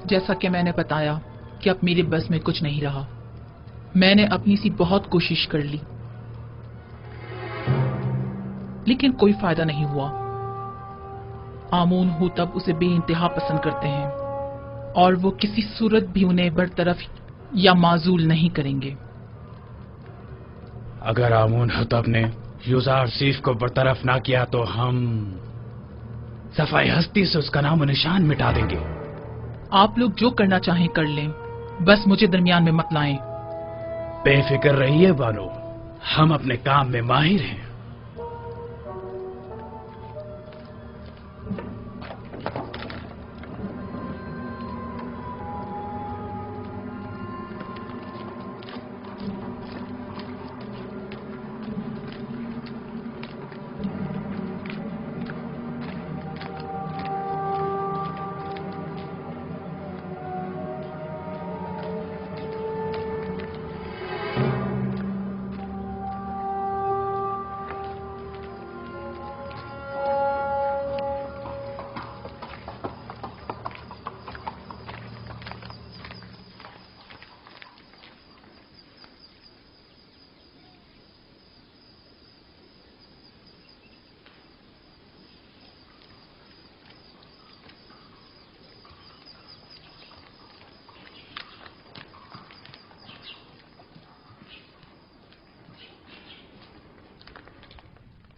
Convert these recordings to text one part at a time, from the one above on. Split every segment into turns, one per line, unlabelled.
جیسا کہ میں نے بتایا کہ اب میرے بس میں کچھ نہیں رہا. میں نے اپنی سی بہت کوشش کر لی لیکن کوئی فائدہ نہیں ہوا. آمون ہوتب اسے بے انتہا پسند کرتے ہیں اور وہ کسی صورت بھی انہیں برطرف یا معزول نہیں کریں گے.
اگر آمون ہوتب نے یوزارسیف کو برطرف نہ کیا تو ہم صفائی ہستی سے اس کا نام و نشان مٹا دیں گے.
آپ لوگ جو کرنا چاہیں کر لیں، بس مجھے درمیان میں مت لائیں.
بے فکر رہیے بانو، ہم اپنے کام میں ماہر ہیں.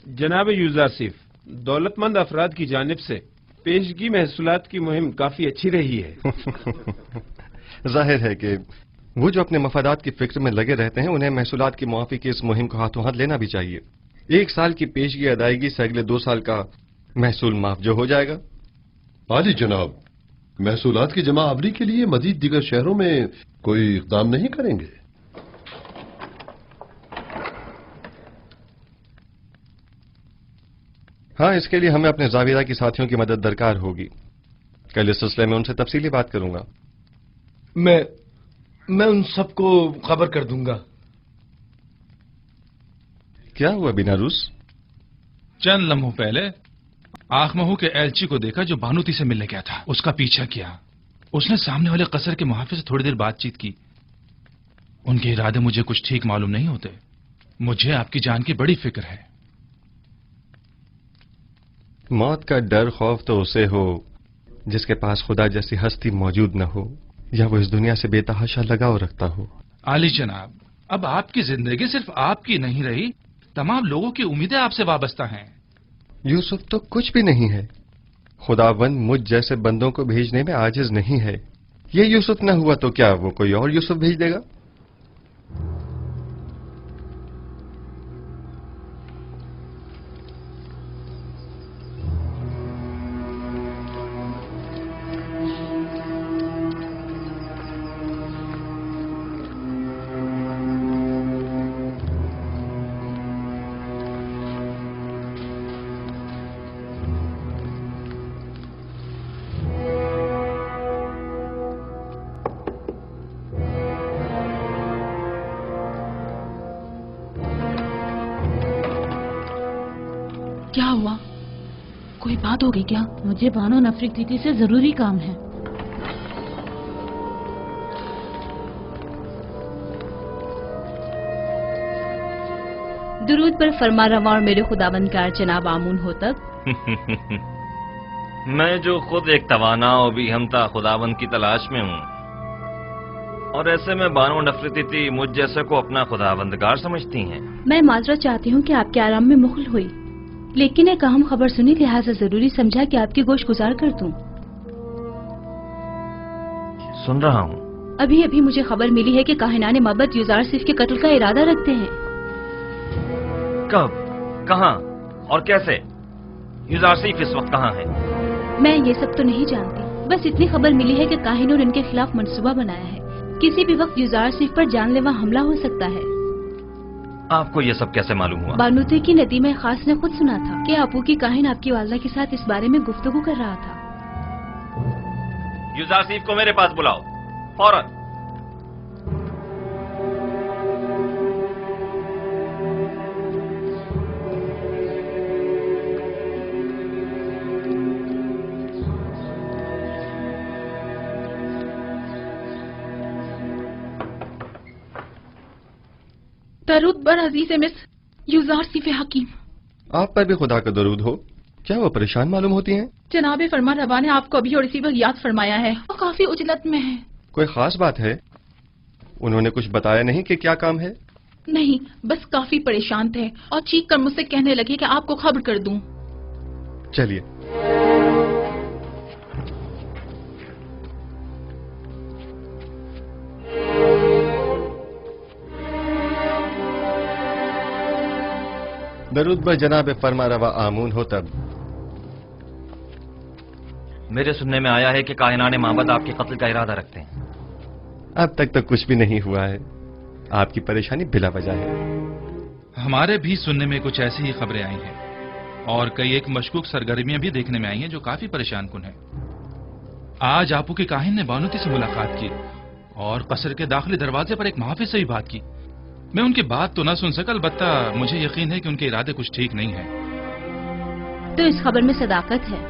جناب یوزارسیف، دولت مند افراد کی جانب سے پیشگی محصولات کی مہم کافی اچھی رہی ہے.
ظاہر ہے کہ وہ جو اپنے مفادات کی فکر میں لگے رہتے ہیں انہیں محصولات کی معافی کی اس مہم کو ہاتھوں ہاتھ لینا بھی چاہیے. 1 سال کی پیشگی ادائیگی سے اگلے 2 سال کا محصول معاف جو ہو جائے گا.
عالی جناب، محصولات کی جمع آوری کے لیے مزید دیگر شہروں میں کوئی اقدام نہیں کریں گے؟
ہاں، اس کے لیے ہمیں اپنے زاویہ کی ساتھیوں کی مدد درکار ہوگی. کل اس سلسلے میں ان سے تفصیلی بات کروں گا.
میں ان سب کو خبر کر دوں گا.
کیا ہوا بیناروس؟
چند لمحوں پہلے آخ مہو کے ایلچی کو دیکھا جو بانوتی سے ملنے گیا تھا. اس کا پیچھا کیا. اس نے سامنے والے قصر کے محافظ سے تھوڑی دیر بات چیت کی. ان کے ارادے مجھے کچھ ٹھیک معلوم نہیں ہوتے. مجھے آپ کی جان کی بڑی فکر ہے.
موت کا ڈر خوف تو اسے ہو جس کے پاس خدا جیسی ہستی موجود نہ ہو یا وہ اس دنیا سے بے تحاشا لگاؤ رکھتا ہو.
عالی جناب، اب آپ کی زندگی صرف آپ کی نہیں رہی، تمام لوگوں کی امیدیں آپ سے وابستہ ہیں.
یوسف تو کچھ بھی نہیں ہے. خداوند مجھ جیسے بندوں کو بھیجنے میں عاجز نہیں ہے. یہ یوسف نہ ہوا تو کیا وہ کوئی اور یوسف بھیج دے گا؟
کیا ہوا؟ کوئی بات ہوگی کیا؟ مجھے بانو نفرتیتی سے ضروری کام ہے.
درود پر فرما رواں اور میرے خداوندگار جناب آمون ہوتب.
میں جو خود ایک توانا و بھی ہمتا خداوند کی تلاش میں ہوں، اور ایسے میں بانو نفرتیتی مجھ جیسے کو اپنا خداوندگار سمجھتی ہیں.
میں معذرت چاہتی ہوں کہ آپ کے آرام میں مخل ہوئی، لیکن ایک اہم خبر سنی لہٰذا ضروری سمجھا کہ آپ کی گوشت گزار کر دوں.
سن رہا ہوں.
ابھی ابھی مجھے خبر ملی ہے کہ کاہنان مابد یوزارسیف کے قتل کا ارادہ رکھتے ہیں.
کب، کہاں اور کیسے؟ یوزارسیف اس وقت کہاں ہے؟
میں یہ سب تو نہیں جانتی، بس اتنی خبر ملی ہے کہ کاہنوں نے ان کے خلاف منصوبہ بنایا ہے. کسی بھی وقت یوزارسیف پر جان لیوا حملہ ہو سکتا ہے.
آپ کو یہ سب کیسے معلوم ہوا؟
بانوتے کی ندیمہ خاص نے خود سنا تھا کہ آپو کی کاہن آپ کی والدہ کے ساتھ اس بارے میں گفتگو کر رہا تھا.
یوزارسیف کو میرے پاس بلاؤ فوراً.
दरूद बर अजीज मिस युजार सिफ हकीम।
आप पर भी खुदा का दरूद हो। क्या वो परेशान मालूम होती हैं?
जनाब फरमा रवा ने आपको अभी और इसी वक्त याद फरमाया है और काफी उजलत में है।
कोई खास बात है? उन्होंने कुछ बताया नहीं कि क्या काम है?
नहीं, बस काफी परेशान थे और चीख कर मुझसे कहने लगे कि आपको खबर कर दूं।
चलिए। दरूद बर जनाब फरमा रवा आमून हो तब।
मेरे सुनने में आया है कि कायनाने माबद आपके कत्ल का इरादा रखते हैं।
अब तक तो कुछ भी नहीं हुआ है। आपकी परेशानी बिला वजह है।
हमारे भी सुनने में कुछ ऐसी ही खबरें आई हैं और कई एक मशकूक सरगर्मियां भी देखने में आई हैं जो काफी परेशान कुन है। आज आपू के काहिन ने बानूती से मुलाकात की और कसर के दाखिली दरवाजे पर एक मुहाफिज से भी बात की। मैं उनकी बात तो ना सुन सका, अलबत्ता मुझे यकीन है कि उनके इरादे कुछ ठीक नहीं है।
तो इस खबर में सदाकत है।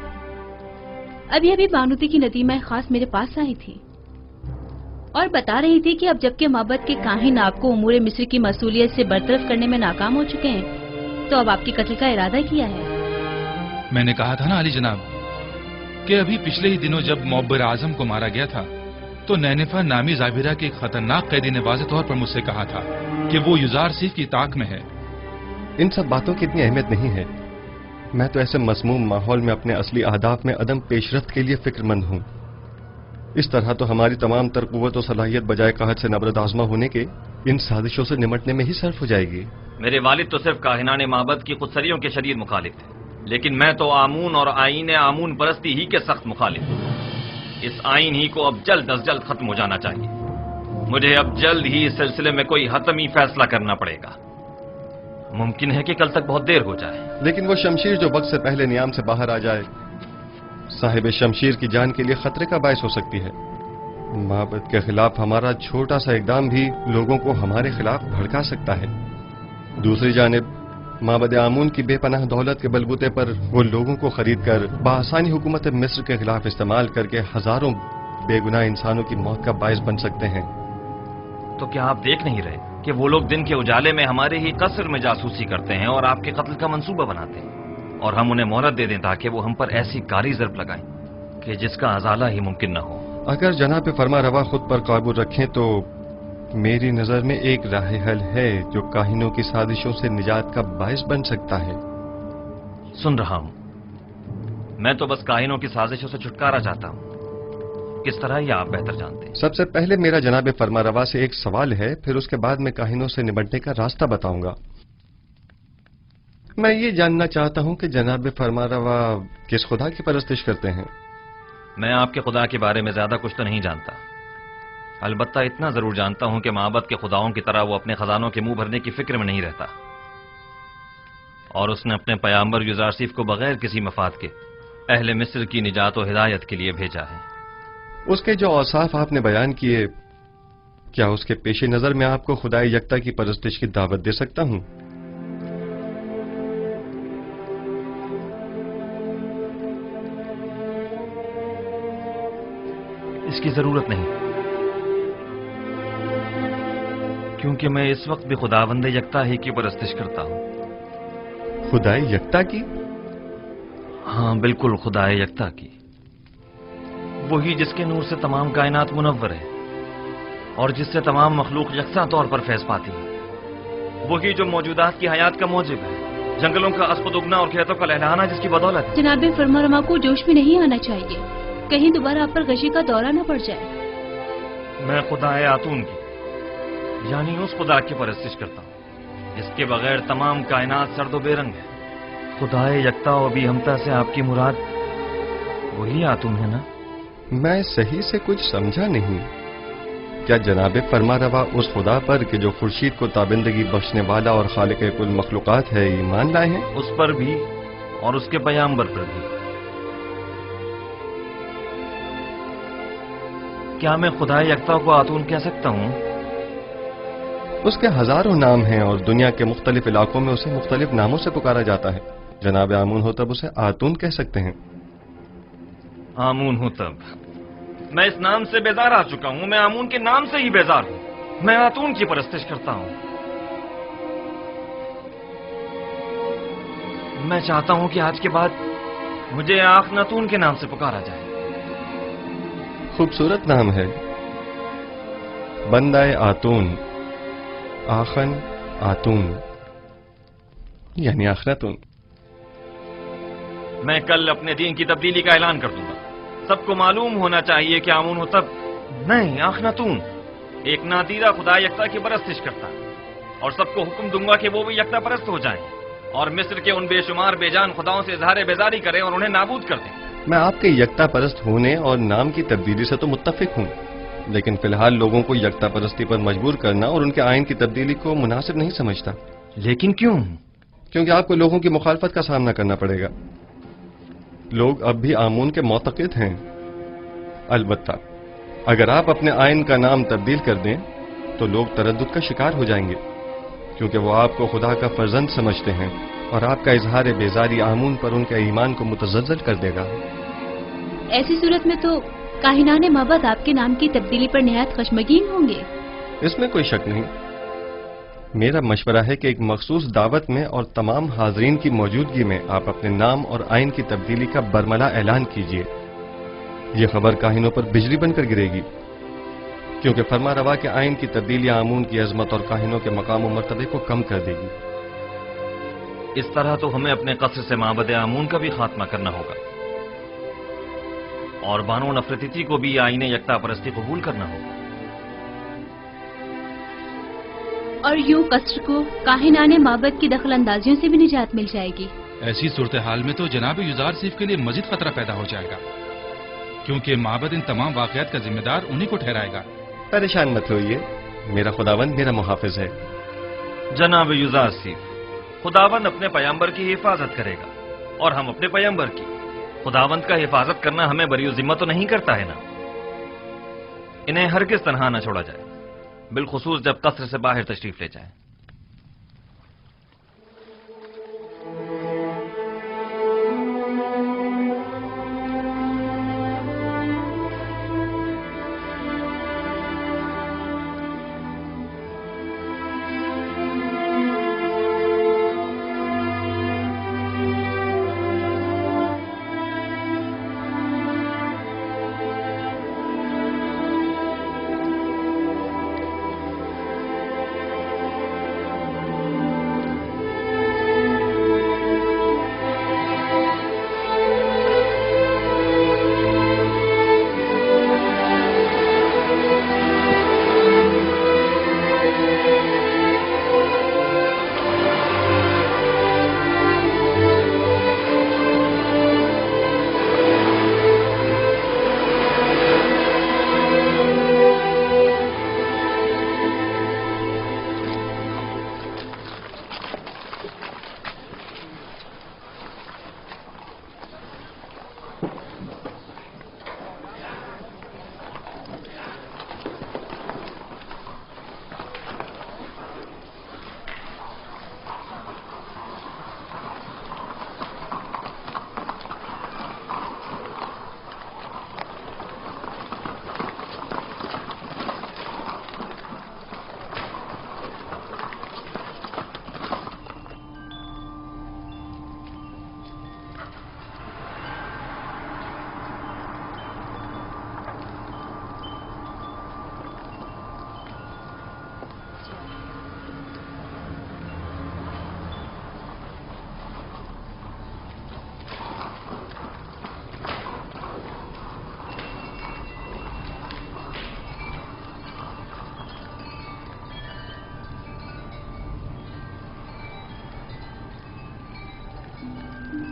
अभी अभी बानूती की नदीमा खास मेरे पास आई थी और बता रही थी कि अब जबकि माबद के काहिन आपको उमूर मिस्र की मसूलियत से बरतरफ करने में नाकाम हो चुके हैं, तो अब आपके कत्ल का इरादा किया है।
मैंने कहा था ना अली जनाब कि अभी पिछले ही दिनों जब मुअब्बर आजम को मारा गया था तो नैनिफा नामी जाबिरा के एक खतरनाक कैदी ने वाज़ेह तौर पर मुझसे कहा था कि वो युजार सीफ की ताक में है।
इन सब बातों की इतनी अहमियत नहीं है। मैं तो ऐसे मसमूम माहौल में अपने असली अहदाफ में अदम पेशरफ्त के लिए फिक्रमंद हूँ। इस तरह तो हमारी तमाम तर कुव्वत और सलाहियत बजाय कहत से नबरद आजमा होने के इन साजिशों से निमटने में ही सर्फ हो जाएगी।
मेरे वालिद तो सिर्फ काहिनाने माबद की खुदसरियों के शदीद मुखालिफ थे, लेकिन मैं तो आमून और आईन आमून परस्ती ही के सख्त मुखालिफ हूँ। इस आईन ही को अब जल्द अज जल्द खत्म हो जाना चाहिए। मुझे अब जल्द ही इस सिलसिले में कोई हतमी फैसला करना पड़ेगा। मुमकिन है कि कल तक बहुत देर हो जाए।
लेकिन वो शमशीर जो वक्त से पहले नियाम से बाहर आ जाए साहिब शमशीर की जान के लिए खतरे का बायस हो सकती है। माबद के खिलाफ हमारा छोटा सा इकदाम भी लोगों को हमारे खिलाफ भड़का सकता है। दूसरी जानिब माबद आमून की बेपनाह दौलत के बलबूते पर वो लोगों को खरीद कर बआसानी हुकूमत मिस्र के खिलाफ इस्तेमाल करके हजारों बेगुनाह इंसानों की मौत का बायस बन सकते हैं।
तो क्या आप देख नहीं रहे कि वो लोग दिन के उजाले में हमारे ही कसर में जासूसी करते हैं और आपके कत्ल का मंसूबा बनाते हैं, और हम उन्हें मोहलत दे दें ताकि वो हम पर ऐसी कारी ज़र्ब लगाएं कि जिसका अजाला ही मुमकिन न हो।
अगर जनाब फरमा रवा खुद पर काबू रखें तो मेरी नजर में एक राह हल है जो काहिनों की साजिशों से निजात का बायस बन सकता है।
सुन रहा हूं। मैं तो बस काहिनों की साजिशों से छुटकारा चाहता हूं। किस तरह ये आप बेहतर जानते हैं।
सबसे पहले मेरा जनाब फरमा रवा से एक सवाल है, फिर उसके बाद मैं काहिनों से निपटने का रास्ता बताऊंगा। मैं ये जानना चाहता हूं कि जनाब फरमा रवा किस खुदा की परस्तिश करते हैं।
मैं आपके खुदा के बारे में ज्यादा कुछ तो नहीं जानता, अलबत्ता इतना जरूर जानता हूं कि माबद के खुदाओं की तरह वो अपने खजानों के मुंह भरने की फिक्र में नहीं रहता, और उसने अपने पैगंबर युजारसीफ को बगैर किसी मफाद के अहले मिस्र की निजात और हिदायत के लिए भेजा है।
उसके जो औसाफ आपने बयान किए, क्या उसके पेश नजर में आपको खुदाई यकता की परस्तिश की दावत दे सकता हूं?
इसकी जरूरत नहीं, क्योंकि मैं इस वक्त भी खुदावंद यकता ही की परस्तिश करता हूं।
खुदाई यकता की?
हाँ बिल्कुल, खुदाए यकता की, वही जिसके नूर से तमाम कायनात मुनव्वर है और जिससे तमाम मखलूक यकसा तौर पर फैज पाती है, वही जो मौजूदात की हयात का मौजिब है, जंगलों का अस्पद उगना और खेतों का लहलहाना जिसकी बदौलत है।
जनाब फरमा को जोश में नहीं आना चाहिए, कहीं दोबारा आप पर गशी का दौरा न पड़ जाए।
मैं खुदाए आतून की, यानी उस खुदा की परस्तिश करता हूँ जिसके बगैर तमाम कायनात सर्दो बेरंग है। खुदाए यकता और भी हमता से आपकी मुराद वही आतून है ना?
मैं सही से कुछ समझा नहीं। क्या जनाब फरमा रवा उस खुदा पर कि जो खुर्शीद को ताबिंदगी बख्शने वाला और खालिक कुल मखलूकात है ईमान लाए हैं?
उस पर भी और उसके पैगंबर पर भी। क्या मैं खुदा यकता को आतून कह सकता हूँ?
उसके हजारों नाम हैं और दुनिया के मुख्तलिफ इलाकों में उसे मुख्तलिफ नामों से पुकारा जाता है। जनाब आमून हो तब उसे आतून कह सकते हैं।
आमून हूं तब। मैं इस नाम से बेजार आ चुका हूं, मैं आमून के नाम से ही बेजार हूं। मैं आतून की परस्तिश करता हूं। میں چاہتا ہوں کہ آج کے بعد مجھے آخناتون کے نام سے پکارا جائے.
خوبصورت نام ہے، بندہ آتون، آخن آتون یعنی آخناتون.
میں کل اپنے دین کی تبدیلی کا اعلان کر دوں گا. سب کو معلوم ہونا چاہیے کہ آمون ہو تب نہیں، آخناتون ایک نادیرہ خدا یکتا کی پرستش کرتا ہے، اور سب کو حکم دوں گا کہ وہ بھی یکتا پرست ہو جائیں اور مصر کے ان بے شمار بے جان خداؤں سے اظہار بیزاری کریں اور انہیں نابود کر دیں.
میں آپ کے یکتا پرست ہونے اور نام کی تبدیلی سے تو متفق ہوں، لیکن فی الحال لوگوں کو یکتا پرستی پر مجبور کرنا اور ان کے آئین کی تبدیلی کو مناسب نہیں سمجھتا.
لیکن کیوں؟
کیونکہ آپ کو لوگوں کی مخالفت کا سامنا کرنا پڑے گا. لوگ اب بھی آمون کے معتقد ہیں. البتہ اگر آپ اپنے آئین کا نام تبدیل کر دیں تو لوگ تردد کا شکار ہو جائیں گے، کیونکہ وہ آپ کو خدا کا فرزند سمجھتے ہیں اور آپ کا اظہار بیزاری آمون پر ان کے ایمان کو متزلزل کر دے گا.
ایسی صورت میں تو کاہنان معبد آپ کے نام کی تبدیلی پر نہایت خشمگین ہوں گے.
اس میں کوئی شک نہیں. میرا مشورہ ہے کہ ایک مخصوص دعوت میں اور تمام حاضرین کی موجودگی میں آپ اپنے نام اور آئین کی تبدیلی کا برملا اعلان کیجیے. یہ خبر کاہنوں پر بجلی بن کر گرے گی، کیونکہ فرما روا کے آئین کی تبدیلی آمون کی عظمت اور کاہنوں کے مقام و مرتبے کو کم کر دے گی.
اس طرح تو ہمیں اپنے قصر سے معبد آمون کا بھی خاتمہ کرنا ہوگا اور بانو نفرتیتی کو بھی آئین یکتا پرستی قبول کرنا ہوگا.
اور یوں قصر کو کاہنان معبد کی دخل اندازیوں سے بھی نجات مل جائے گی.
ایسی صورتحال میں تو جناب یوزار سیف کے لیے مزید خطرہ پیدا ہو جائے گا، کیونکہ معبد ان تمام واقعات کا ذمہ دار انہی کو ٹھہرائے گا.
پریشان مت ہوئیے، میرا خداوند میرا محافظ ہے.
جناب یوزار سیف، خداوند اپنے پیامبر کی حفاظت کرے گا اور ہم اپنے پیامبر کی. خداوند کا حفاظت کرنا ہمیں بری ذمہ تو نہیں کرتا ہے نا. انہیں ہرگز تنہا نہ چھوڑا جائے، بالخصوص جب قصر سے باہر تشریف لے جائیں.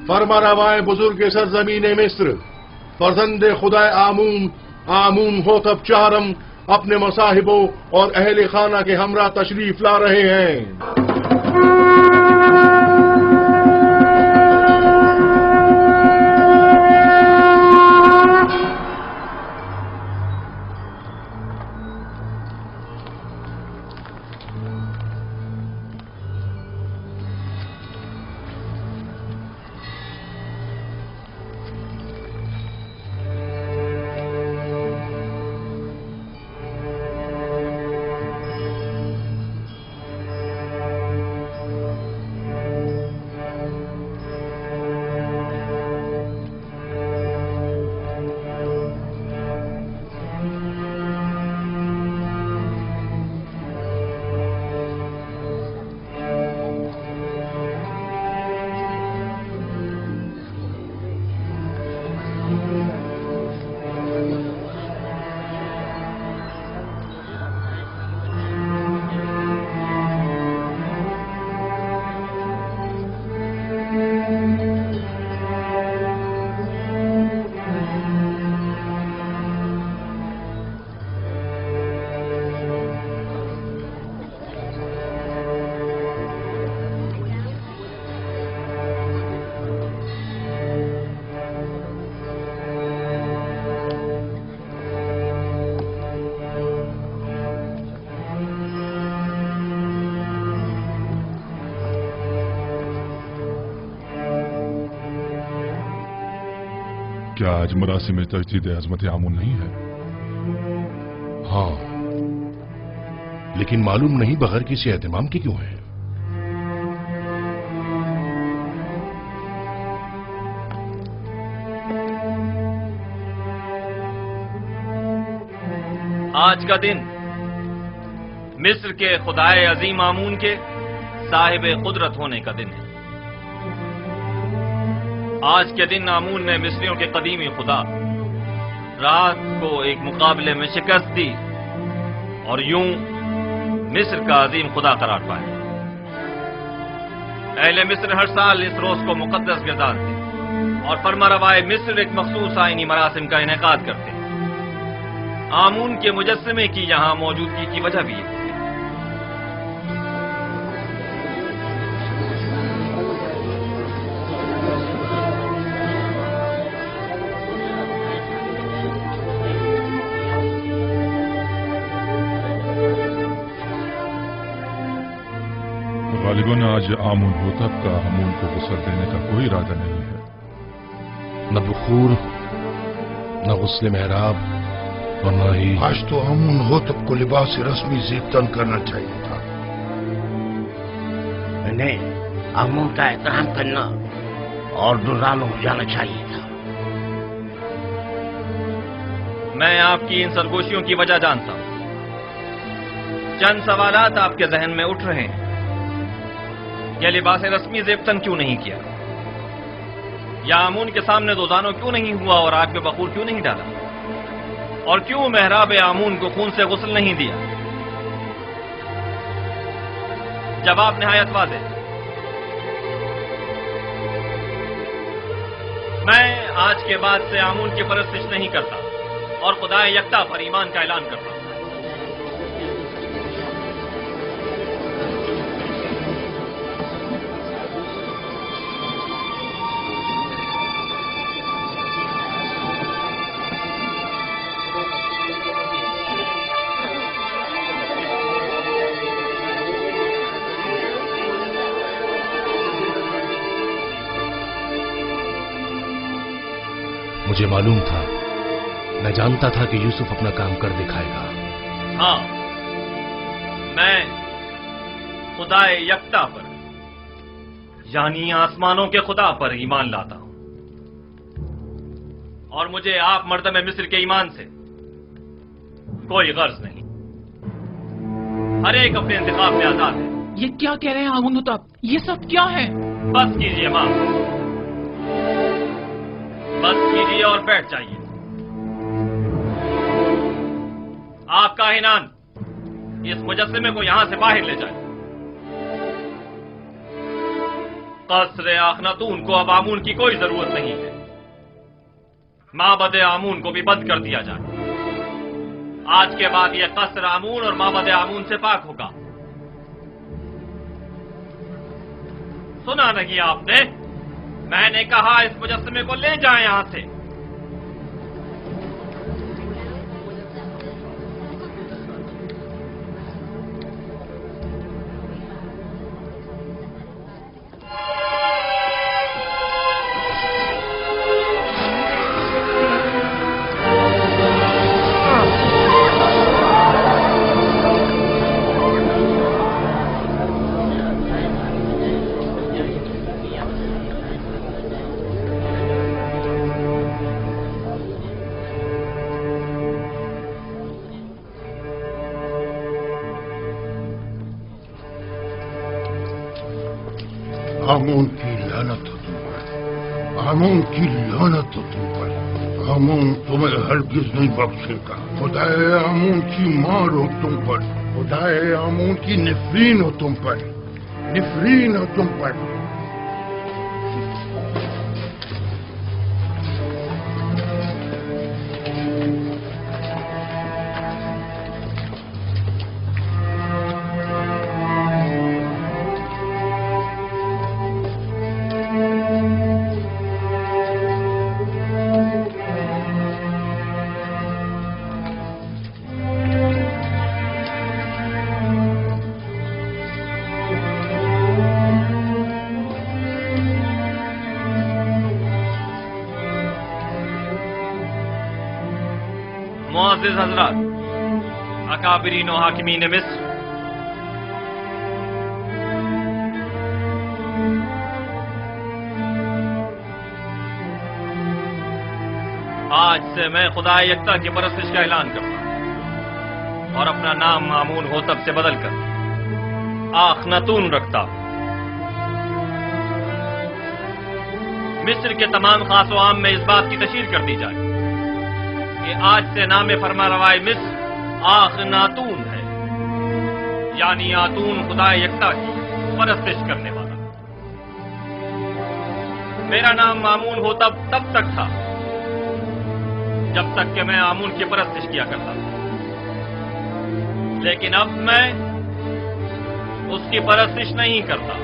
فرما روائے بزرگ سرزمین مصر، فرزند خدا آمون ہوتب چہرم اپنے مصاحبوں اور اہل خانہ کے ہمراہ تشریف لا رہے ہیں.
क्या आज मरासिम तजदीद अजमत आमून नहीं है?
हाँ, लेकिन मालूम नहीं बगैर किसी एहतमाम के क्यों है।
आज का दिन मिस्र के खुदाए अजीम आमून के साहिब कुदरत होने का दिन है। आज के दिन आमून ने मिस्रियों के कदीमी खुदा रात को एक मुकाबले में शिकस्त दी और यूं मिस्र का अजीम खुदा करार पाया। अहले मिस्र हर साल इस रोज को मुकद्दस गिरदारते और फरमारवाए मिस्र एक मखसूस आईनी मरासिम का इनेकाद करते। आमून के मुजस्समे की यहां मौजूदगी की वजह भी है।
गालिबन आज आमून होतब का आमून को गुस्ल देने का कोई इरादा नहीं है।
न बुखूर, न गुस्ल मेहराब और न ही
आज तो आमून होतब को लिबास रस्मी ज़ेबतन करना चाहिए था।
इन्हें आमून का एहतराम करना और दुर्रान हो जाना चाहिए था।
मैं आपकी इन सरगोशियों की वजह जानता हूं। चंद सवालात आपके जहन में उठ रहे हैं। यह लिबास रस्मी ज़ेबतन क्यों नहीं किया, या आमून के सामने दोजानो क्यों नहीं हुआ और आग में बखूर क्यों नहीं डाला, और क्यों मेहराब आमून को खून से गुस्ल नहीं दिया? जवाब निहायत वाज़ेह। मैं आज के बाद से आमून की परस्तिश नहीं करता और खुदाए यकता पर ईमान का ऐलान करता हूं।
मुझे मालूम था, मैं जानता था कि यूसुफ अपना काम कर दिखाएगा।
हाँ, मैं खुदाए यकता पर यानी आसमानों के खुदा पर ईमान लाता हूं और मुझे आप मर्दमे मिस्र के ईमान से कोई गर्ज नहीं। हर एक अपने इंतखाब में आजाद है।
ये क्या कह रहे हैं आमून होतब? ये सब क्या है?
बस कीजिए मां, बस कीजिए और बैठ जाइए। आप काहिनान इस मुजस्समे को यहां से बाहर ले जाए। कसरे आखनातून को अब आमून की कोई जरूरत नहीं है। माबद आमून को भी बंद कर दिया जाए। आज के बाद यह कसर आमून और माबद आमून से पाक होगा। सुना नहीं आपने? मैंने कहा इस मुजस्समे को ले जाएं यहां से।
आमून की लानत हो तुम पर, आमून की लानत हो तुम पर। आमून तुम्हें हरगिज नहीं बख्शेगा। खुदाए आमून की मार हो तुम पर, खुदाए आमून की निफरीन हो तुम पर, निफरीन हो तुम पर।
मुअज़्ज़िज़ हज़रात, अकाबिरीन व हाकिमीन मिस्र, आज से मैं खुदा यकता की परस्तिश का ऐलान करता हूं और अपना नाम आमून होतब से बदलकर आखनतून रखता हूं। मिस्र के तमाम खास व आम में इस बात की तशहीर कर दी जाए कि आज से नाम फरमारवाए मिस्र आखनातून है, यानी आतून खुदा यकता की परस्तिश करने वाला। मेरा नाम आमून होतब तब तक था जब तक कि मैं आमून की परस्तिश किया करता था, लेकिन अब मैं उसकी परस्तिश नहीं करता।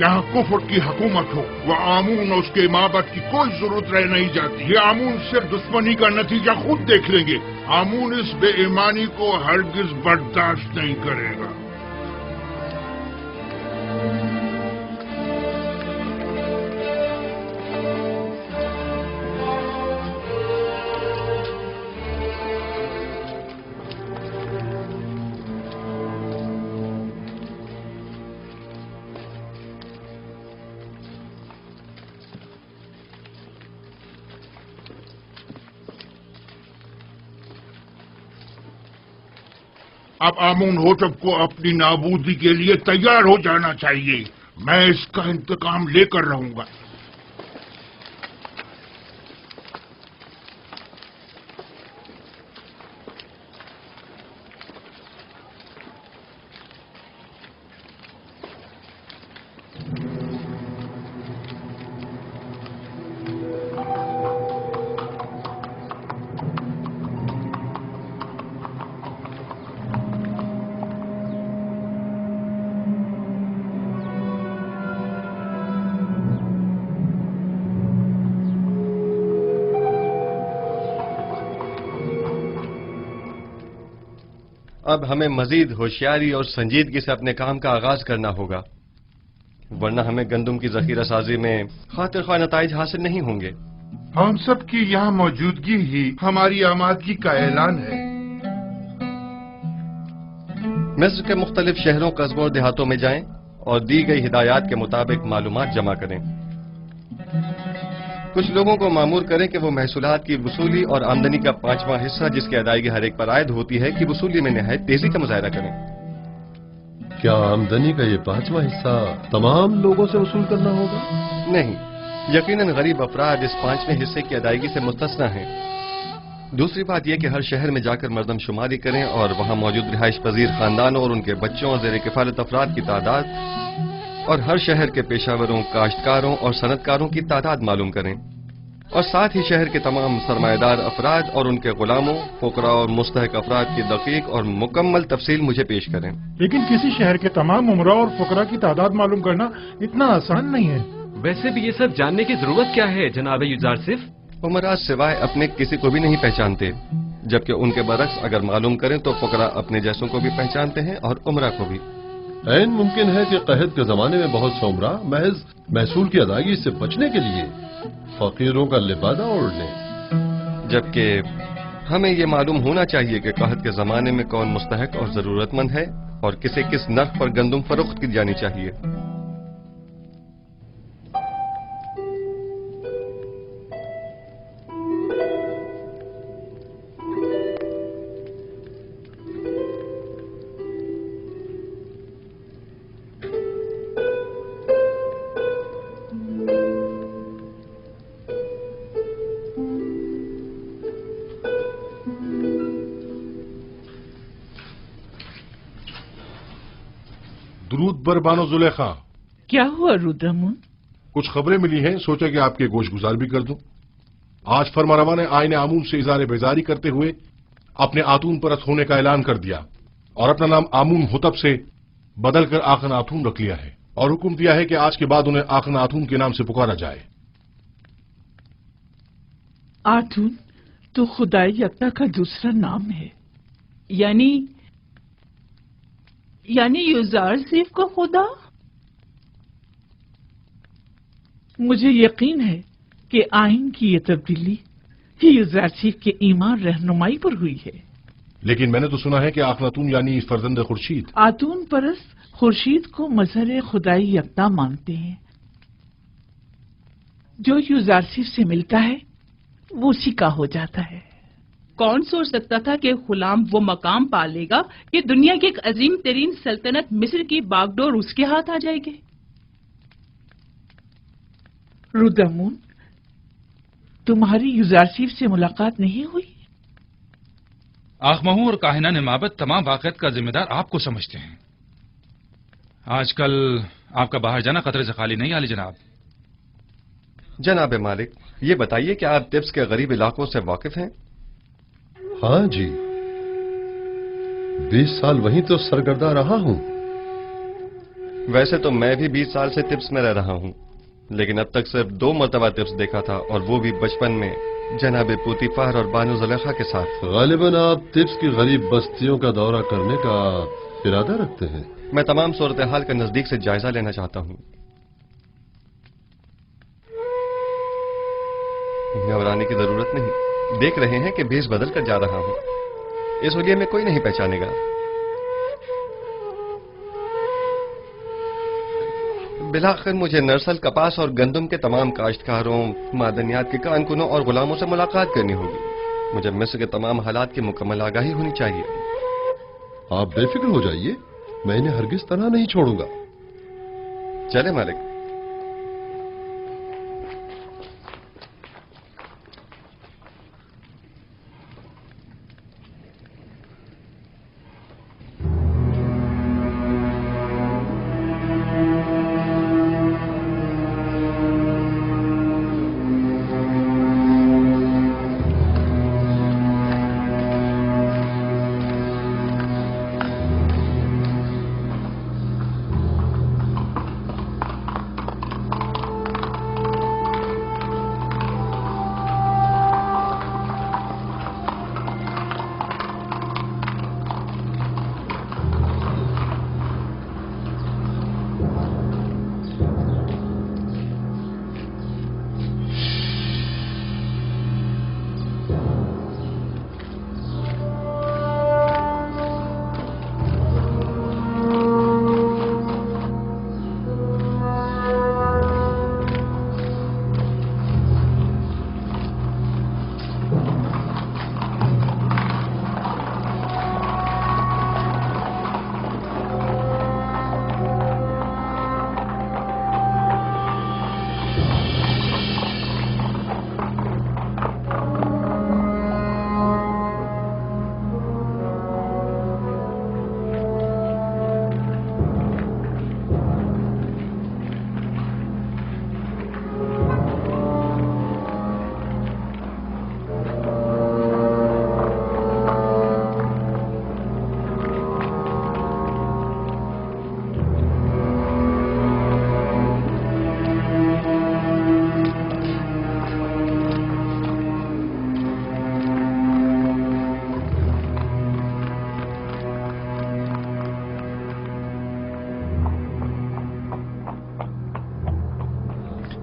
यहाँ कुफर की हुकूमत हो, वह आमून और उसके माबद की कोई जरूरत रह नहीं जाती। ये आमून सिर्फ दुश्मनी का नतीजा खुद देख लेंगे। आमून इस बेईमानी को हरगिज बर्दाश्त नहीं करेगा। अब आमून होतब को अपनी नाबूदी के लिए तैयार हो जाना चाहिए। मैं इसका इंतकाम लेकर रहूंगा।
अब हमें मजीद होशियारी और संजीदगी से अपने काम का आगाज करना होगा, वरना हमें गंदम की जखीरा साजी में खातिर ख्वाह नताइज हासिल नहीं होंगे।
हम सब की यहाँ मौजूदगी ही हमारी आमादगी का ऐलान है।
मिस्र के मुख्तलिफ शहरों, कस्बों और देहातों में जाएं और दी गई हिदायत के मुताबिक मालूमात जमा करें। कुछ लोगों को मामूर करें कि वो महसूलात की वसूली और आमदनी का 5वां हिस्सा जिसकी अदायगी हर एक पर आयद होती है कि वसूली में निहायत तेजी का मुजाहरा करें।
क्या आमदनी का ये 5वां हिस्सा तमाम लोगों से वसूल करना होगा?
नहीं, यकीनन गरीब अफराद इस 5वें हिस्से की अदायगी से मुस्तस्ना हैं। दूसरी बात यह कि हर शहर में जाकर मर्दमशुमारी करें और वहां मौजूद रिहाइश पजीर खानदानों और उनके बच्चों और जेर किफालत अफराद की तादाद और हर शहर के पेशावरों, काश्तकारों और सनतकारों की तादाद मालूम करें और साथ ही शहर के तमाम सरमाएदार अफराद और उनके गुलामों, फुकरा और मुस्तहक अफराद की दकीक और मुकम्मल तफसील मुझे पेश करें।
लेकिन किसी शहर के तमाम उमरा और फुकरा की तादाद मालूम करना इतना आसान नहीं है।
वैसे भी ये सब जानने की जरूरत क्या है जनाब यूजारसिफ?
उमरा सिवाय अपने किसी को भी नहीं पहचानते, जबकि उनके बरक्स अगर मालूम करें तो फुकरा अपने जैसों को भी पहचानते हैं और उमरा को भी।
ऐन मुमकिन है कि कहत के जमाने में बहुत से उमरा महज महसूल की अदायगी से बचने के लिए फकीरों का लिबादा ओढ़ लें,
जबकि हमें ये मालूम होना चाहिए कि कहत के जमाने में कौन मुस्तहक और जरूरतमंद है और किसे किस नर्ख पर गंदम फरोख्त की जानी चाहिए।
दुरूद बर बानो जुलेखा।
क्या हुआ रुद्रमुन?
कुछ खबरें मिली हैं, सोचा कि आपके गोश गुजार भी कर दूं। आज फरमारवा ने आईने आमून से इज़ारे बेजारी करते हुए अपने आतून परस्त होने का ऐलान कर दिया और अपना नाम आमून होतब से बदलकर आखन आतून रख लिया है और हुक्म दिया है कि आज के बाद उन्हें आखन आतून के नाम से पुकारा जाए।
आतून तो खुदाई यकता का दूसरा नाम है, यानी यूजारसिफ को खुदा? मुझे यकीन है कि आइन की ये तब्दीली यूज़रसीफ के ईमान रहनुमाई पर हुई है।
लेकिन मैंने तो सुना है कि आखनातून यानी फर्जंद खुर्शीद
आतून परस्त खुर्शीद को मजहर खुदाई यकता मानते हैं। जो यूज़रसीफ से मिलता है वो उसी का हो जाता है।
कौन सोच सकता था कि गुलाम वो मकाम पा लेगा कि दुनिया की एक अजीम तरीन सल्तनत मिस्र की बागडोर उसके हाथ आ जाएगी।
रुदमून, तुम्हारी यूज़रसीफ से मुलाकात नहीं हुई?
आखमहू और काहिना ने माबद तमाम वाक़यात का जिम्मेदार आपको समझते हैं। आजकल आपका बाहर जाना खतरे से खाली नहीं, आली जनाब।
जनाब मालिक, ये बताइए कि आप तिब्स के गरीब इलाकों से वाकिफ हैं?
हाँ जी, 20 साल वहीं तो सरगर्दा रहा हूं।
वैसे तो मैं भी 20 साल से तिब्स में रह रहा हूं, लेकिन अब तक सिर्फ 2 मरतबा तिब्स देखा था, और वो भी बचपन में जनाब पूतीफार और बानो ज़ुलेखा के साथ।
गालिबन आप तिब्स की गरीब बस्तियों का दौरा करने का इरादा रखते हैं?
मैं तमाम सूरत हाल का नजदीक से जायजा लेना चाहता हूं। घबराने की जरूरत नहीं, देख रहे हैं कि भेष बदल कर जा रहा हूं। इस हुलिये में कोई नहीं पहचानेगा। बिलाखिर मुझे नरसल, कपास और गंदम के तमाम काश्तकारों, मादनियात के कारकुनों और गुलामों से मुलाकात करनी होगी। मुझे मिस्र के तमाम हालात की मुकम्मल आगाही होनी चाहिए।
आप बेफिक्र हो जाइए, मैं इन्हें हरगिज तनहा नहीं छोड़ूंगा।
चले मालिक।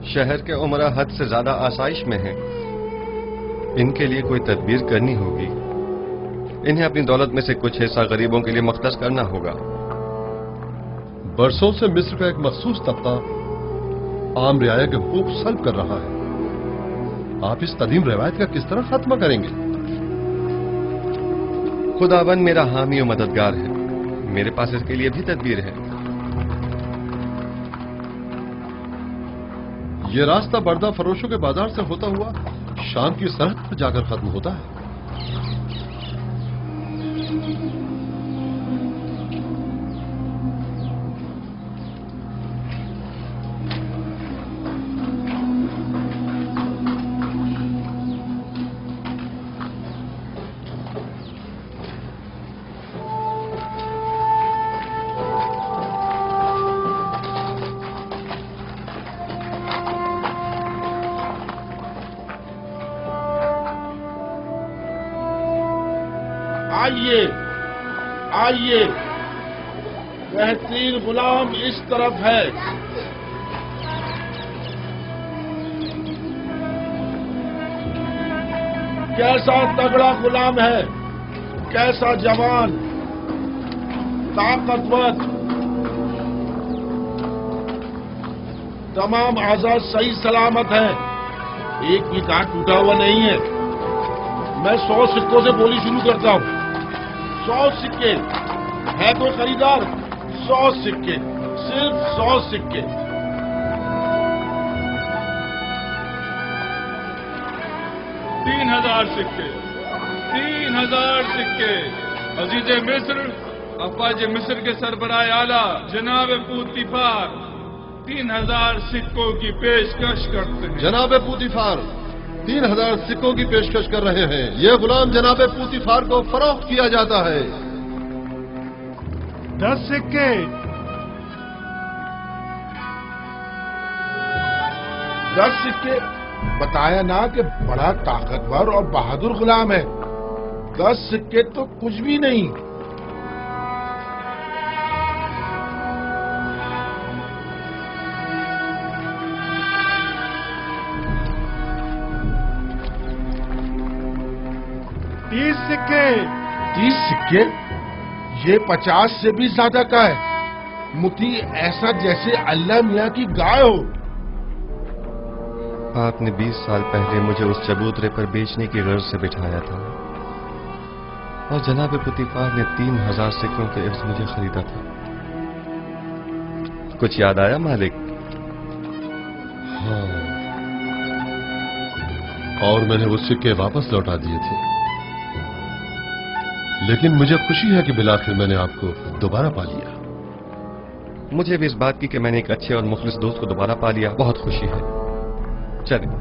शहर के उमरा हद से ज्यादा आसाइश में हैं। इनके लिए कोई तदबीर करनी होगी। इन्हें अपनी दौलत में से कुछ हिस्सा गरीबों के लिए मख्तस करना होगा।
बरसों से मिस्र का एक मखसूस तबका आम रियाया के हुकूक सल्ब कर रहा है। आप इस कदीम रवायत का किस तरह खात्मा करेंगे?
खुदावन मेरा हामी और मददगार है। मेरे पास इसके लिए भी तदबीर है।
ये रास्ता बर्दा फरोशों के बाजार से होता हुआ शाम की सरहद पर जाकर खत्म होता है।
आइए आइए, बेहतरीन गुलाम इस तरफ है। کیسا تگڑا غلام ہے، کیسا جوان، طاقتور، تمام اعضاء صحیح سلامت ہیں، ایک بھی کانٹ ٹوٹا ہوا نہیں ہے۔ میں 100 سکوں سے بولی شروع کرتا ہوں۔ 100 سکے، ہے کوئی خریدار؟ 100 سکے، صرف 100 سکے۔
3000 سکے، 3000 سکے۔ عزیز مصر، افواج مصر کے سربراہ اعلیٰ جناب پوتیفار 3000 سکوں کی پیشکش کرتے ہیں۔
جناب پوتیفار 3000 سکوں کی پیشکش کر رہے ہیں۔ یہ غلام جناب پوتیفار کو فروخت کیا جاتا ہے۔
10 سکے،
10 سکے۔ بتایا نا کہ بڑا طاقتور اور بہادر غلام ہے۔ 10 سکے تو کچھ بھی نہیں۔
سکے،
30 سکے؟ یہ 50 سے بھی زیادہ کا ہے۔ متی ایسا جیسے اللہ میاں کی گائے ہو۔
آپ نے 20 سال پہلے مجھے اس چبوترے پر بیچنے کی غرض سے بٹھایا تھا اور جناب پوتیفار نے 3000 سکوں کے عوض مجھے خریدا تھا۔ کچھ یاد آیا مالک؟
ہاں، اور میں نے وہ سکے واپس لوٹا دیے تھے، لیکن مجھے خوشی ہے کہ بالآخر میں نے آپ کو دوبارہ پا لیا۔
مجھے بھی اس بات کی کہ میں نے ایک اچھے اور مخلص دوست کو دوبارہ پا لیا بہت خوشی ہے۔ چلیں۔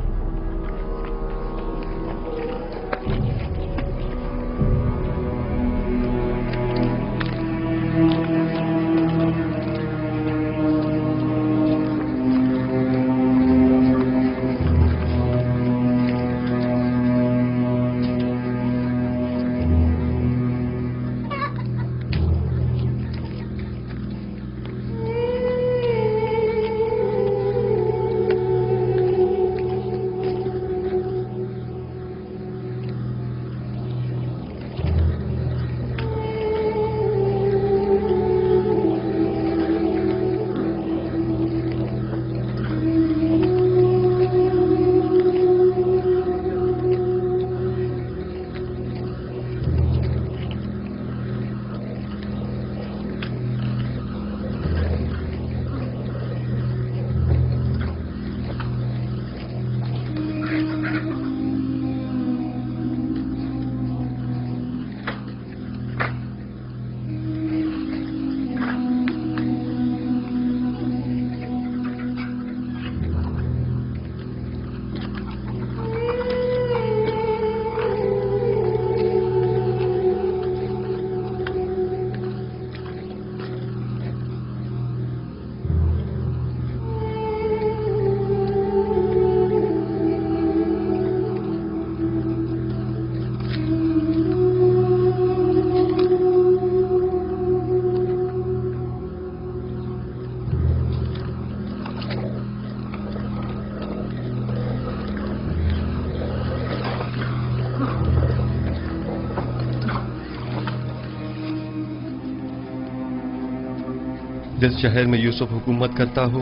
جس شہر میں یوسف حکومت کرتا ہو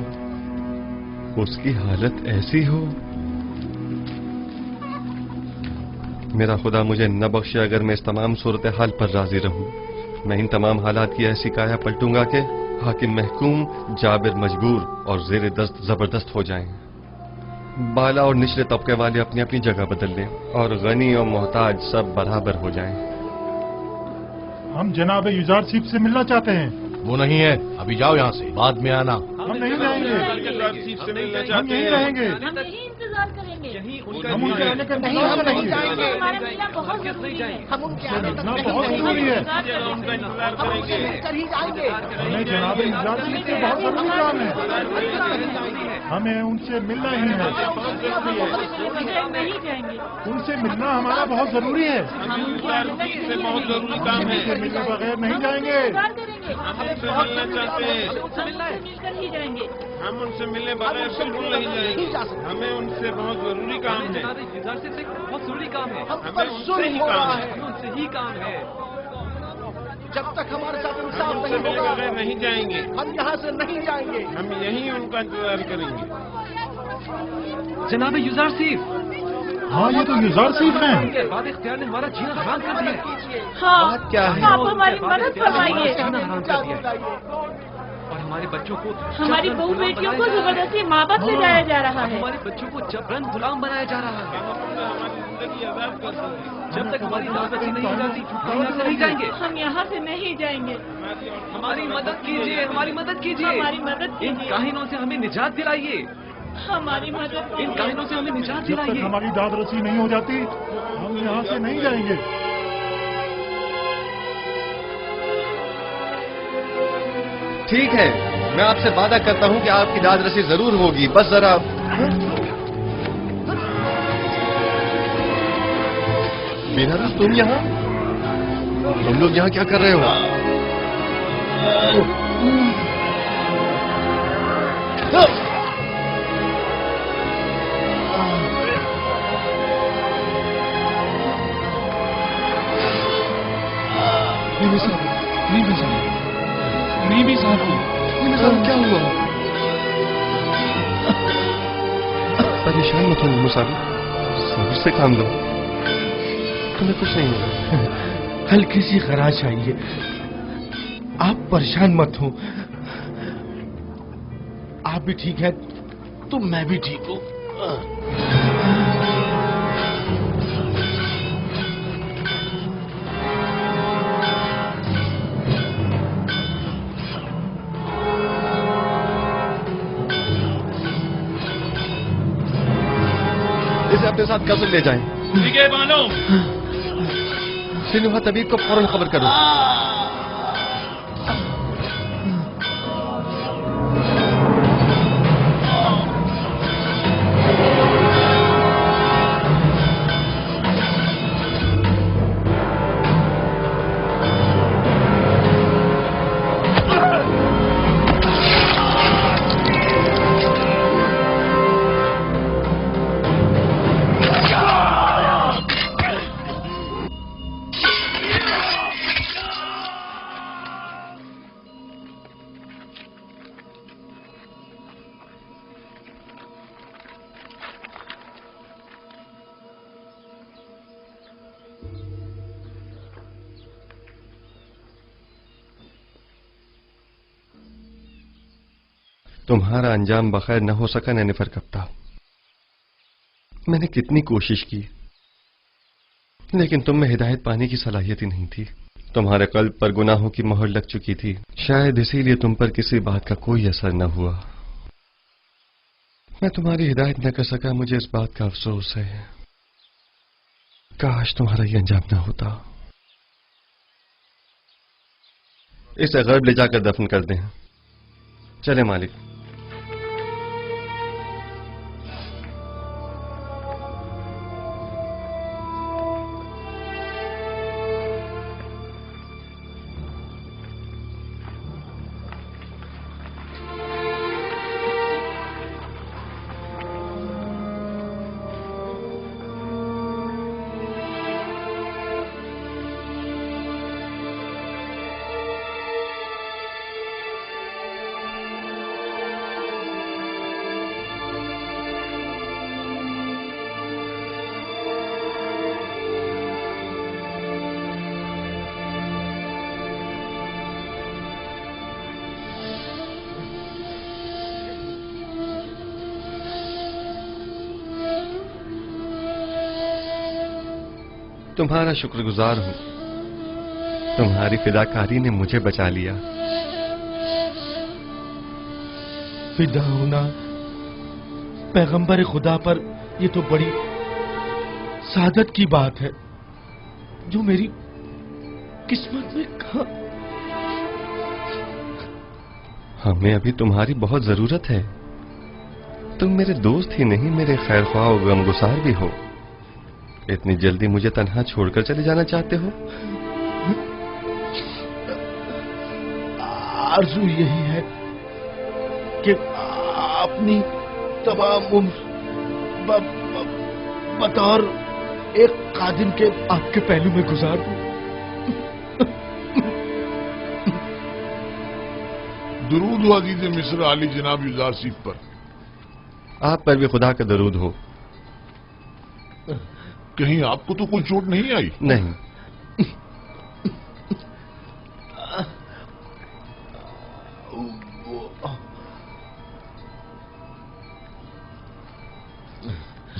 اس کی حالت ایسی ہو، میرا خدا مجھے نہ بخشے اگر میں اس تمام صورتحال پر راضی رہوں۔ میں ان تمام حالات کی ایسی کایا پلٹوں گا کہ حاکم محکوم، جابر مجبور اور زیر دست زبردست ہو جائیں، بالا اور نچلے طبقے والے اپنی اپنی جگہ بدل لیں اور غنی اور محتاج سب برابر ہو جائیں۔
ہم جناب یوزارسیف سے ملنا چاہتے ہیں۔
وہ نہیں ہے، ابھی جاؤ یہاں سے، بعد میں آنا۔
ہم نہیں رہیں گے، ہم یہیں رہیں گے،
ہم یہیں انتظار کریں گے۔
ہم ان کے آنے کا انتظار کریں گے۔
ہمارا ملنا بہت ضروری ہے۔
ہم ان کے آنے کا بہت ضروری ہے۔ ہمیں جناب یوزارسیف سے بہت ضروری کام ہے، ہمیں ان سے ملنا ہی ہے۔ ان سے ملنا ہمارا بہت ضروری ہے،
بہت ضروری کام ہے،
ان سے ملنے بغیر نہیں جائیں گے۔
ہم سے ملنا چاہتے ہیں،
مل کر ہی جائیں گے۔
हम उनसे मिलने बगैर बिल्कुल नहीं जाएंगे। हमें उनसे बहुत जरूरी काम है।
यूजारशिफ से बहुत जरूरी काम है।
हमें उनसे ही काम है।
हमें उनसे ही काम है।
जब तक हमारे साथ
हम
इंसाफ
उनसे
नहीं
मिले
होगा
बगैर नहीं जाएंगे।
हम यहाँ से नहीं जाएंगे।
हम यहीं उनका इंतजार करेंगे।
जनाब यूजारशिफ।
हाँ, ये तो यूजारशिफ हैं।
उनके बाद इख्तियार ने हमारा जीना हराम कर दिया।
हाँ,
बात क्या है?
आप हमारी मदद फरमाइए।
जीना हराम कर दिया और हमारे बच्चों को
हमारी बहू बेटियों को जबरदस्ती माँ बाप ले जाया जा रहा है।
हमारे बच्चों को जबरन गुलाम बनाया जा रहा है। जब तक हमारी दावत नहीं हो जाती हम यहाँ से नहीं जाएंगे।
हम यहाँ से नहीं जाएंगे।
हमारी मदद कीजिए, हमारी मदद कीजिए,
हमारी मदद कीजिए।
इन काहिनों से हमें निजात दिलाइए।
हमारी मदद
इन काहिनों से हमें निजात
जब तक
दिलाइए।
हमारी दाद रसी नहीं हो जाती हम यहाँ से नहीं जाएंगे।
ठीक है, मैं आपसे वादा करता हूँ कि आपकी दाद रसी जरूर होगी, बस जरा बेनारस तुम यहाँ? तुम लोग यहाँ क्या कर रहे हो?
नहीं साहब
क्या हुआ? परेशान मत हो मुसाफिर, सब्र से काम लो, तुम्हें कुछ नहीं होगा।
हल्की सी खराश आई है, आप परेशान मत हो। आप भी ठीक है तो मैं भी ठीक हूँ।
इसे अपने साथ कसर ले जाएं।
ठीक है बानो।
सिनुहा तबीब को फौरन खबर करो। तुम्हारा अंजाम बखैर न हो सका नैनिफर कप्ता। मैंने कितनी कोशिश की लेकिन तुम में हिदायत पाने की सलाहियत ही नहीं थी। तुम्हारे कल्ब पर गुनाहों की मोहर लग चुकी थी, शायद इसीलिए तुम पर किसी बात का कोई असर न हुआ। मैं तुम्हारी हिदायत न कर सका, मुझे इस बात का अफसोस है। काश तुम्हारा ये अंजाम न होता। इसे गर्ब ले जाकर दफन कर दें। चले मालिक। तुम्हारा शुक्रगुजार हूं, तुम्हारी फिदाकारी ने मुझे बचा लिया।
फिदा होना पैगंबर खुदा पर ये तो बड़ी सादत की बात है जो मेरी किस्मत में कहा।
हमें अभी तुम्हारी बहुत जरूरत है। तुम मेरे दोस्त ही नहीं, मेरे खैर ख्वाह और गमगुसार भी हो। इतनी जल्दी मुझे तन्हा छोड़कर चले जाना चाहते हो?
आरज़ू यही है कि अपनी तमाम उम्र बतौर एक कादिम के आपके पहलू में गुजार दूं।
दरूद हो अजीज मिस्र आली जनाब युजार सीफ पर।
आप पर भी खुदा का दरूद हो।
कहीं आपको तो कोई चोट नहीं आई?
नहीं।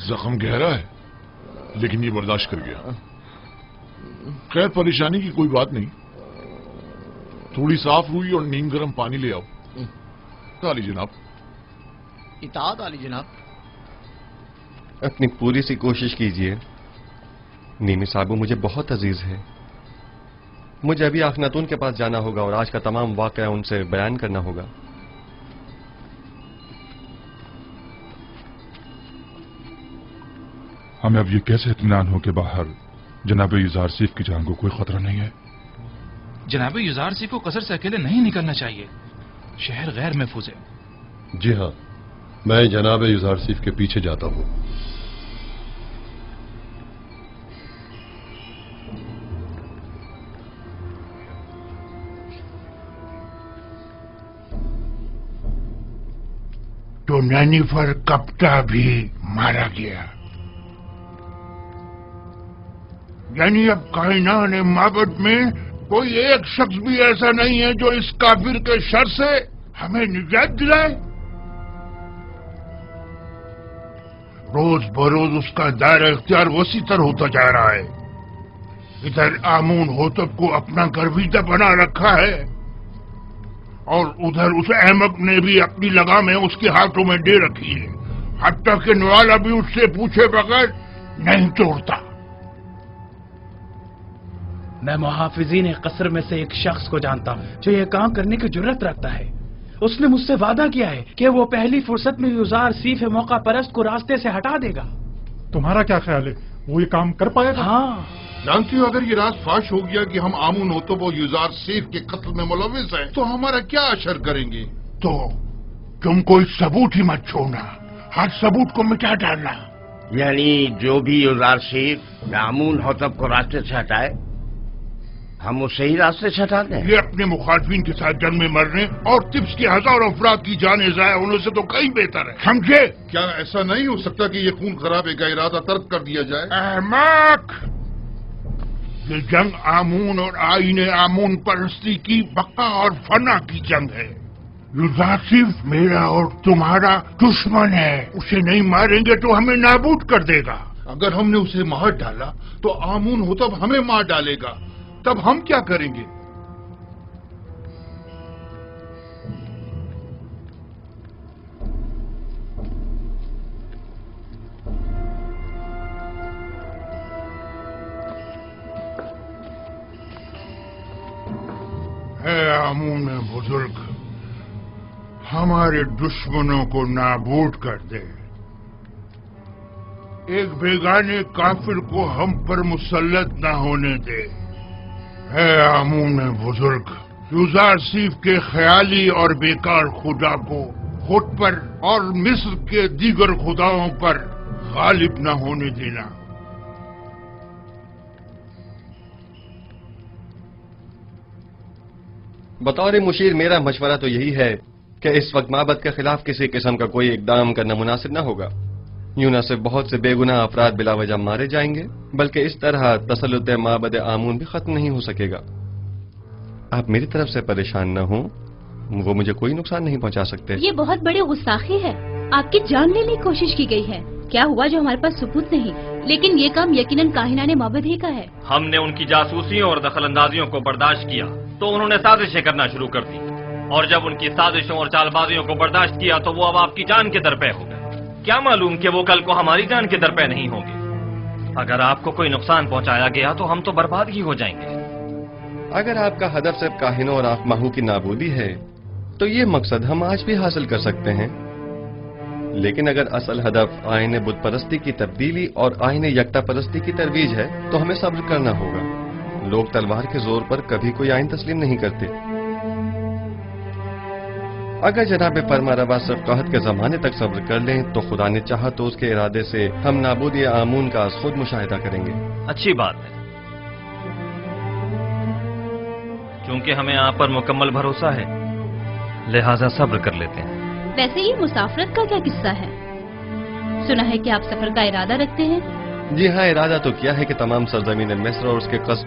जख्म गहरा है, लेकिन ये बर्दाश्त कर गया। खैर, परेशानी की कोई बात नहीं। थोड़ी साफ रुई और नीम गर्म पानी ले आओ। आली जनाब।
इताअत आली जनाब।
अपनी पूरी सी कोशिश कीजिए। नीमी साबू मुझे बहुत अजीज है। मुझे अभी आखनातून के पास जाना होगा और आज का तमाम वाकया उनसे बयान करना होगा।
हमें अब ये कैसे इत्मीनान हो कि बाहर जनाब युजार सीफ की जान को कोई खतरा नहीं है?
जनाब युजार सीफ को कसर से अकेले नहीं निकलना चाहिए। शहर गैर महफूज है।
जी हाँ, मैं जनाब युजार सीफ के पीछे जाता हूं।
तो नैनीफर कप्ता भी मारा गया। यानी अब कायनात माबद में कोई एक शख्स भी ऐसा नहीं है जो इस काफिर के शर से हमें निजात दिलाए। रोज बरोज उसका दायरा इख्तियार वसी तर होता जा रहा है। इधर आमून होतब को अपना गर्विदा बना रखा है और उधर उस अहमक ने भी अपनी लगामें उसके हाथों में दे रखी है। हत्ता कि नवाला भी उससे पूछे बगैर नहीं तोड़ता।
मैं मुहाफिजीन कसर में से एक शख्स को जानता हूँ जो ये काम करने की जुर्रत रखता है। उसने मुझसे वादा किया है कि वो पहली फुर्सत में युजार सीफ मौका परस्त को रास्ते से हटा देगा।
तुम्हारा क्या ख्याल है, वो ये काम कर पाएगा?
हाँ।
जानती हो, अगर ये राज फाश हो गया कि हम आमून होतो वो युजार सीफ के कत्ल में मुलविस है तो हमारा क्या असर करेंगे? तो तुम कोई सबूत ही मत छोड़ना, हर सबूत को मिटा डालना।
यानी जो भी युजार सीफ आमून होतब को रास्ते से हटाए, हम उसे ही रास्ते से हटा दें।
ये अपने मुखालफिन के साथ जंग में मरने और तिब्स के हजारों अफराद की जाने जाया होने से तो कहीं बेहतर है, समझे? क्या ऐसा नहीं हो सकता कि ये खून खराबे का इरादा तर्क कर दिया जाए? अहमक! ये जंग आमून और आईने आमून परस्ती की बका और फना की जंग है। युजार सिर्फ मेरा और तुम्हारा दुश्मन है। उसे नहीं मारेंगे तो हमें नाबूद कर देगा। अगर हमने उसे मार डाला तो आमून हो तब हमें मार डालेगा। तब हम क्या करेंगे? है आमून बुजुर्ग, हमारे दुश्मनों को नाबूद कर दे। एक बेगाने काफिर को हम पर मुसल्लत न होने दे। है आमून बुजुर्ग, युजार सीफ के ख्याली और बेकार खुदा को खुद पर और मिस्र के दीगर खुदाओं पर गालिब न होने देना।
बतौर मुशीर मेरा मशवरा तो यही है कि इस वक्त माबद के खिलाफ किसी किस्म का कोई इकदाम करना मुनासिब न होगा। यूं न सिर्फ बहुत से बेगुनाह अफराद बिला वजह मारे जाएंगे, बल्कि इस तरह तसल्लुत माबद आमून भी खत्म नहीं हो सकेगा। आप मेरी तरफ से परेशान न हो, वो मुझे कोई नुकसान नहीं पहुंचा सकते।
ये बहुत बड़ी गुस्ताखी है। आपकी जान लेने की कोशिश की गई है। क्या हुआ जो हमारे पास सबूत नहीं, लेकिन ये काम यकीनन काहिनाने माबद ही का है।
हमने उनकी जासूसियों और दखलंदाजियों को बर्दाश्त किया तो उन्होंने साजिशें करना शुरू कर दी, और जब उनकी साजिशों और चालबाजियों को बर्दाश्त किया तो वो अब आपकी जान के दरपे हो गए। क्या मालूम कि वो कल को हमारी जान के दरपे नहीं होंगे। अगर आपको कोई नुकसान पहुंचाया गया तो हम तो बर्बाद ही हो जाएंगे।
अगर आपका हदफ सिर्फ काहिनों और आखमाहू की नाबूदी है तो ये मकसद हम आज भी हासिल कर सकते हैं। लेकिन अगर असल हदफ आईने बुत परस्ती की तब्दीली और आईने यकता परस्ती की तरवीज है तो हमें सब्र करना होगा। लोग तलवार के जोर पर कभी कोई आइन तस्लीम नहीं करते। अगर जनाब फरमारवा सिर्फ कहत के जमाने तक सब्र कर लें तो खुदा ने चाहा तो उसके इरादे से हम नाबूदी आमून का खुद मुशाहिदा करेंगे।
अच्छी बात है, क्योंकि हमें आप पर मुकम्मल भरोसा है, लिहाजा सब्र कर लेते हैं।
वैसे ये मुसाफरत का क्या किस्सा है? सुना है कि आप सफर का इरादा रखते हैं।
जी हाँ, इरादा तो किया है कि तमाम सरजमीन मिस्र और उसके कस्बों